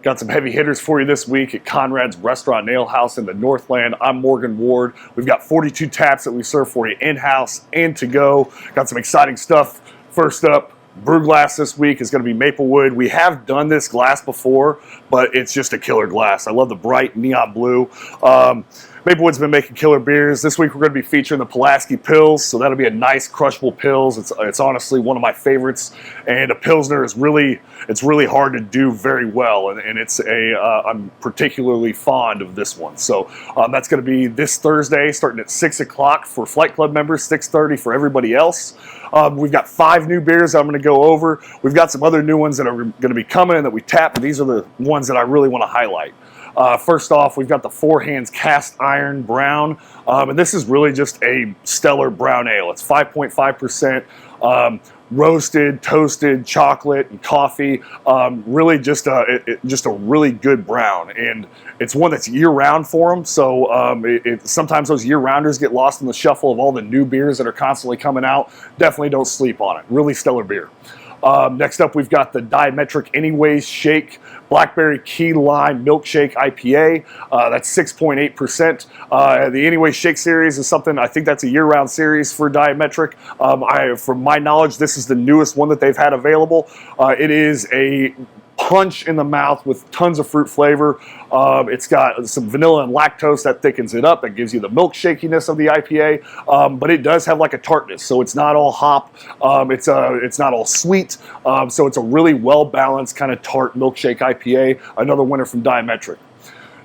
Got some heavy hitters for you this week at CONRAD'S Restaurant and Alehouse in the Northland. I'm Morgan Ward. We've got 42 taps that we serve for you in-house and to go. Got some exciting stuff. First up, brew glass this week is going to be Maplewood. We have done this glass before, but it's just a killer glass. I love the bright neon blue. Maplewood's been making killer beers. This week we're going to be featuring the Pulaski Pils, so that'll be a nice crushable Pils. It's honestly one of my favorites, and a Pilsner is really hard to do very well, and I'm particularly fond of this one. So that's going to be this Thursday, starting at 6 o'clock for Flight Club members, 6:30 for everybody else. We've got 5 new beers I'm going to go over. We've got some other new ones that are going to be coming and that we tap, but these are the ones that I really want to highlight. First off, we've got the Forehands Cast Iron Brown, and this is really just a stellar brown ale. It's 5.5%, roasted, toasted, chocolate, and coffee. Really just a really good brown, and it's one that's year-round for them. So sometimes those year-rounders get lost in the shuffle of all the new beers that are constantly coming out. Definitely don't sleep on it. Really stellar beer. Next up, we've got the Diametric Anyways Shake Blackberry Key Lime Milkshake IPA. That's 6.8%. The Anyways Shake series is something, I think that's a year-round series for Diametric. From my knowledge, this is the newest one that they've had available. It is a punch in the mouth with tons of fruit flavor. It's got some vanilla and lactose that thickens it up. That gives you the milk shakiness of the IPA, but it does have like a tartness, so it's not all hop. It's not all sweet, so it's a really well-balanced kind of tart milkshake IPA. Another winner from Diametric.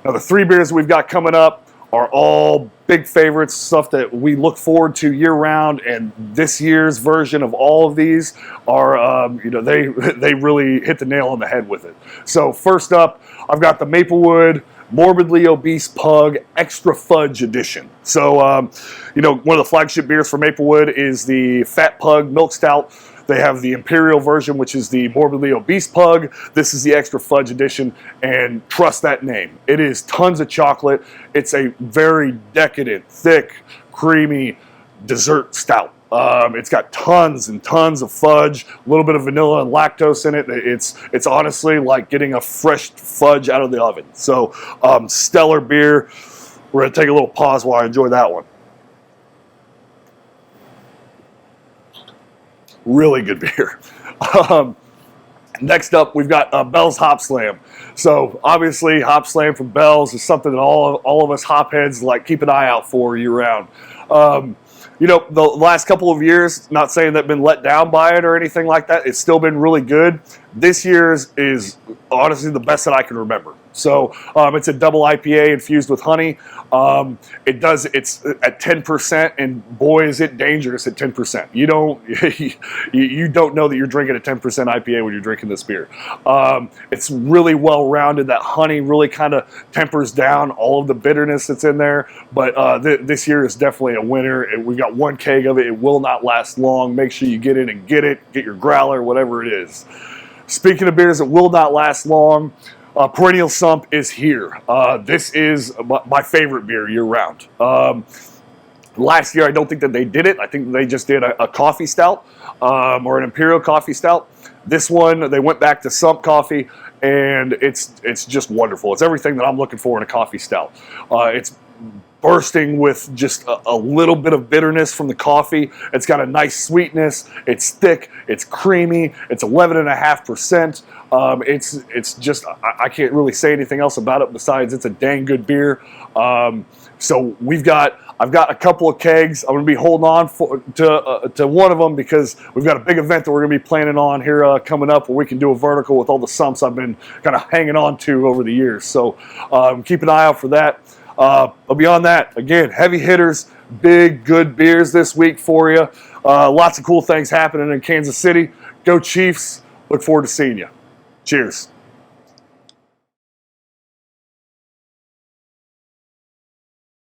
Now the 3 beers we've got coming up are all big favorites, stuff that we look forward to year-round, and this year's version of all of these are, they really hit the nail on the head with it. So first up, I've got the Maplewood Morbidly Obese Pug Extra Fudge Edition. So, one of the flagship beers for Maplewood is the Fat Pug Milk Stout. They have the Imperial version, which is the Morbidly Obese Pug. This is the Extra Fudge Edition, and trust that name. It is tons of chocolate. It's a very decadent, thick, creamy dessert stout. It's got tons and tons of fudge, a little bit of vanilla and lactose in it. It's honestly like getting a fresh fudge out of the oven. So, stellar beer. We're going to take a little pause while I enjoy that one. Really good beer. Next up, we've got Bell's Hopslam. So obviously, Hopslam from Bell's is something that all of us hopheads like keep an eye out for year-round. The last couple of years, not saying that I've been let down by it or anything like that. It's still been really good. This year's is honestly the best that I can remember. So it's a double IPA infused with honey. It's at 10%, and boy, is it dangerous at 10%. You don't know that you're drinking a 10% IPA when you're drinking this beer. It's really well-rounded. That honey really kind of tempers down all of the bitterness that's in there. But this year is definitely a winner. We've got 1 keg of it. It will not last long. Make sure you get in and get it. Get your growler, whatever it is. Speaking of beers that will not last long, Perennial Sump is here. This is my favorite beer year-round. Last year, I don't think that they did it. I think they just did a coffee stout or an Imperial coffee stout. This one, they went back to Sump coffee, and it's just wonderful. It's everything that I'm looking for in a coffee stout. It's bursting with just a little bit of bitterness from the coffee. It's got a nice sweetness. It's thick. It's creamy. It's 11.5%. It's just, I can't really say anything else about it besides it's a dang good beer. So I've got a couple of kegs. I'm going to be holding on to one of them because we've got a big event that we're going to be planning on here coming up where we can do a vertical with all the sumps I've been kind of hanging on to over the years. So keep an eye out for that. But beyond that, again, heavy hitters, big, good beers this week for you. Lots of cool things happening in Kansas City. Go Chiefs. Look forward to seeing you. Cheers.